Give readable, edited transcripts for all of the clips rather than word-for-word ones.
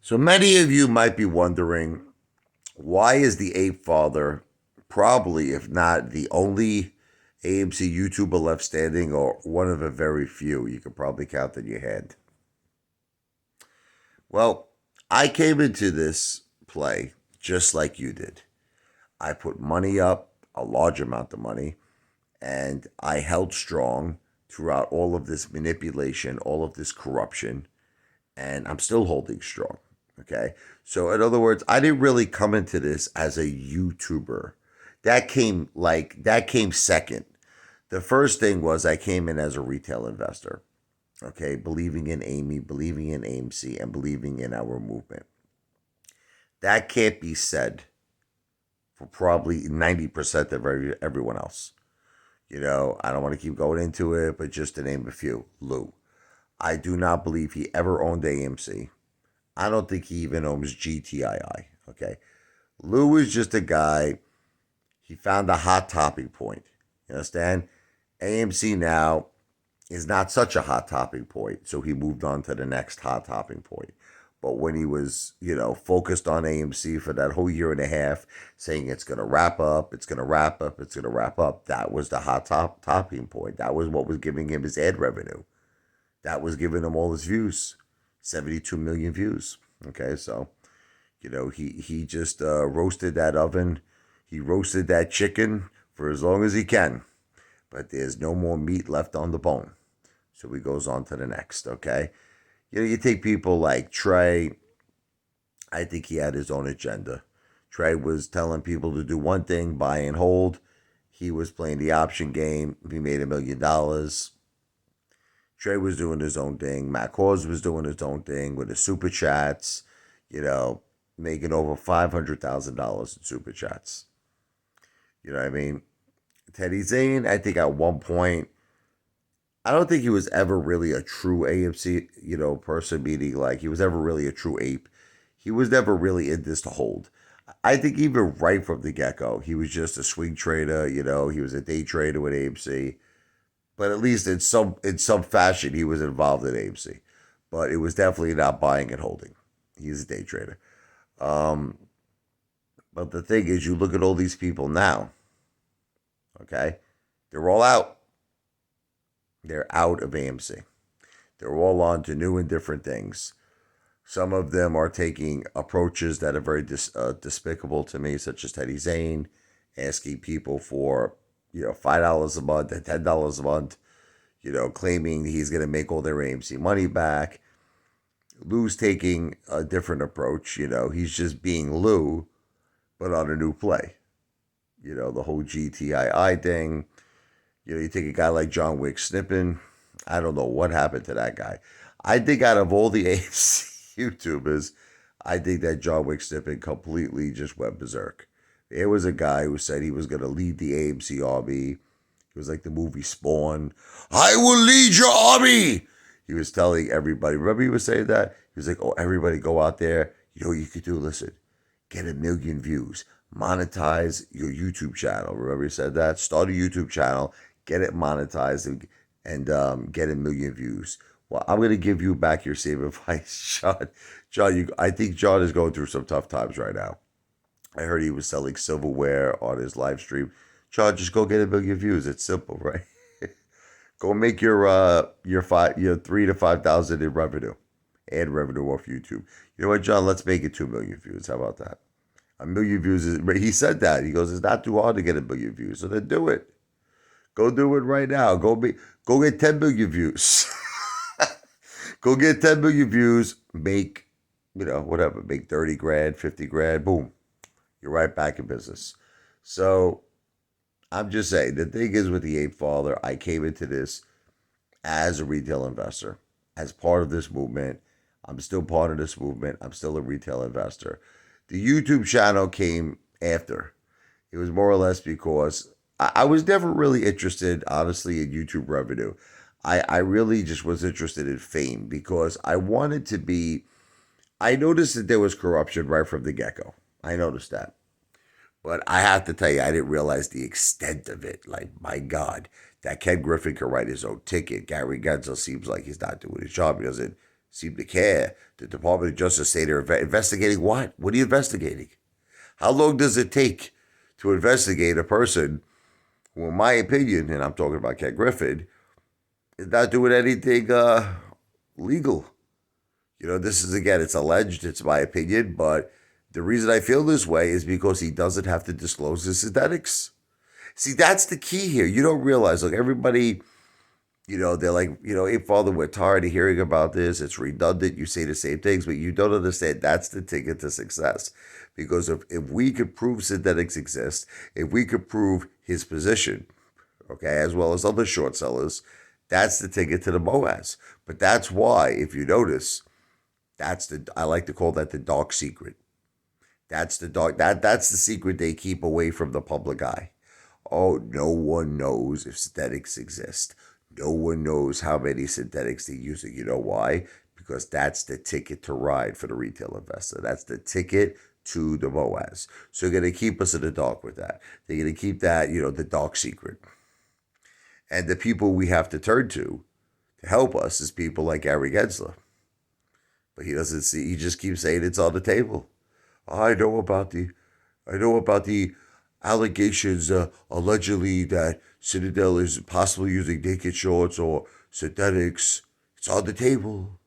So many of you might be wondering, why is the Apefather probably, if not the only AMC YouTuber left standing, or one of a very few you could probably count in your hand? Well, I came into this play just like you did. I put money up, a large amount of money, and I held strong throughout all of this manipulation, all of this corruption, and I'm still holding strong. Okay. So, in other words, I didn't really come into this as a YouTuber. That came second. The first thing was I came in as a retail investor. Okay. Believing in Amy, believing in AMC, and believing in our movement. That can't be said for probably 90% of everyone else. I don't want to keep going into it, but just to name a few: Lou. I do not believe he ever owned AMC. I don't think he even owns GTII. Okay. Lou is just a guy, he found a hot topic point. You understand? AMC now is not such a hot topic point, so he moved on to the next hot topic point. But when he was, focused on AMC for that whole year and a half, saying it's going to wrap up, it's going to wrap up, it's going to wrap up, that was the hot topping point. That was what was giving him his ad revenue. That was giving him all his views, 72 million views. Okay, so he just roasted that oven. He roasted that chicken for as long as he can, but there's no more meat left on the bone. So he goes on to the next. Okay, you take people like Trey. I think he had his own agenda. Trey was telling people to do one thing, buy and hold. He was playing the option game. He made $1 million. Trey was doing his own thing. Matt Cause was doing his own thing with his super chats, you know, making over $500,000 in super chats. You know what I mean? Teddy Zane, I think at one point, I don't think he was ever really a true AMC, person, meaning like he was ever really a true ape. He was never really in this to hold. I think even right from the get go, he was just a swing trader. He was a day trader with AMC. But at least in some fashion, he was involved in AMC. But it was definitely not buying and holding. He's a day trader. Um, but the thing is, you look at all these people now. Okay, they're all out. They're out of AMC. They're all on to new and different things. Some of them are taking approaches that are very despicable to me, such as Teddy Zane, asking people for $5 a month and $10 a month, claiming he's going to make all their AMC money back. Lou's taking a different approach. He's just being Lou, but on a new play. The whole GTII thing. You take a guy like John Wick snipping. I don't know what happened to that guy. I think out of all the AMC YouTubers, I think that John Wick snipping completely just went berserk. There was a guy who said he was going to lead the AMC army. It was like the movie Spawn. I will lead your army. He was telling everybody. Remember he was saying that? He was like, oh, everybody go out there. You know what you could do? Listen, get 1 million views. Monetize your YouTube channel. Remember he said that? Start a YouTube channel. Get it monetized and get 1 million views. Well, I'm going to give you back your same advice, John. John, I think John is going through some tough times right now. I heard he was selling silverware on his live stream. John, just go get 1 million views. It's simple, right? Go make your 3 to 5 thousand in revenue, ad revenue off YouTube. You know what, John? Let's make it 2 million views. How about that? 1 million views is. He said that. He goes, it's not too hard to get 1 million views. So then do it. Go do it right now. Go get 10 million views. Go get 10 million views. Make whatever. Make 30 grand, 50 grand. Boom. You're right back in business. So I'm just saying, the thing is with the Apefather, I came into this as a retail investor, as part of this movement. I'm still part of this movement. I'm still a retail investor. The YouTube channel came after. It was more or less because I was never really interested, honestly, in YouTube revenue. I really just was interested in fame because I wanted to be. I noticed that there was corruption right from the get go. I noticed that. But I have to tell you, I didn't realize the extent of it. Like, my God, that Ken Griffin could write his own ticket. Gary Gensel seems like he's not doing his job. He doesn't seem to care. The Department of Justice say they're investigating what? What are you investigating? How long does it take to investigate a person who, in my opinion, and I'm talking about Ken Griffin, is not doing anything legal? This is, again, it's alleged, it's my opinion, but the reason I feel this way is because he doesn't have to disclose his synthetics. See, that's the key here. You don't realize, look, everybody, they're like, hey, Father, we're tired of hearing about this. It's redundant. You say the same things, but you don't understand that's the ticket to success. Because if we could prove synthetics exist, if we could prove his position, okay, as well as other short sellers, that's the ticket to the Boaz. But that's why, if you notice, I like to call that the dark secret. That's the secret they keep away from the public eye. Oh, no one knows if synthetics exist. No one knows how many synthetics they're using. You know why? Because that's the ticket to ride for the retail investor. That's the ticket to the Boaz. So they're going to keep us in the dark with that. They're going to keep that, the dark secret. And the people we have to turn to help us is people like Gary Gensler. But he doesn't see, he just keeps saying it's on the table. I know about the allegations allegedly that Citadel is possibly using naked shorts or synthetics. It's on the table.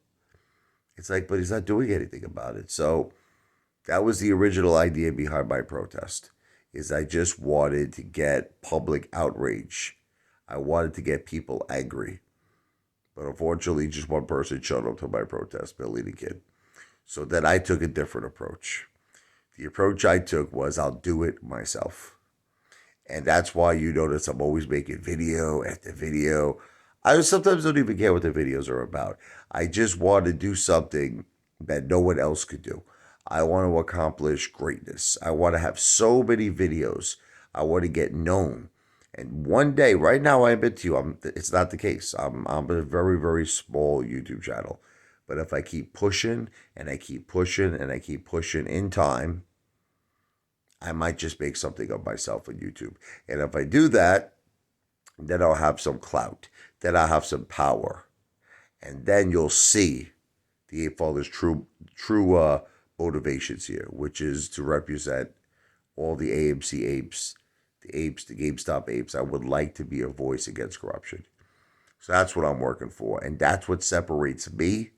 It's like, but he's not doing anything about it. So that was the original idea behind my protest, is I just wanted to get public outrage. I wanted to get people angry. But unfortunately, just one person showed up to my protest, Billy the Kid. So then I took a different approach. The approach I took was I'll do it myself. And that's why you notice I'm always making video after video. I sometimes don't even care what the videos are about. I just want to do something that no one else could do. I want to accomplish greatness. I want to have so many videos. I want to get known. And one day, right now, I admit to you, it's not the case. I'm a very, very small YouTube channel. But if I keep pushing and I keep pushing and I keep pushing in time, I might just make something of myself on YouTube. And if I do that, then I'll have some clout. Then I'll have some power. And then you'll see the Apefather's true motivations here, which is to represent all the AMC apes, the GameStop apes. I would like to be a voice against corruption. So that's what I'm working for. And that's what separates me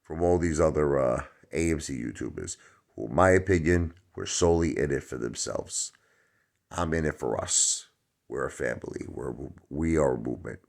from all these other AMC YouTubers who, in my opinion, were solely in it for themselves. I'm in it for us. We're a family. We are a movement.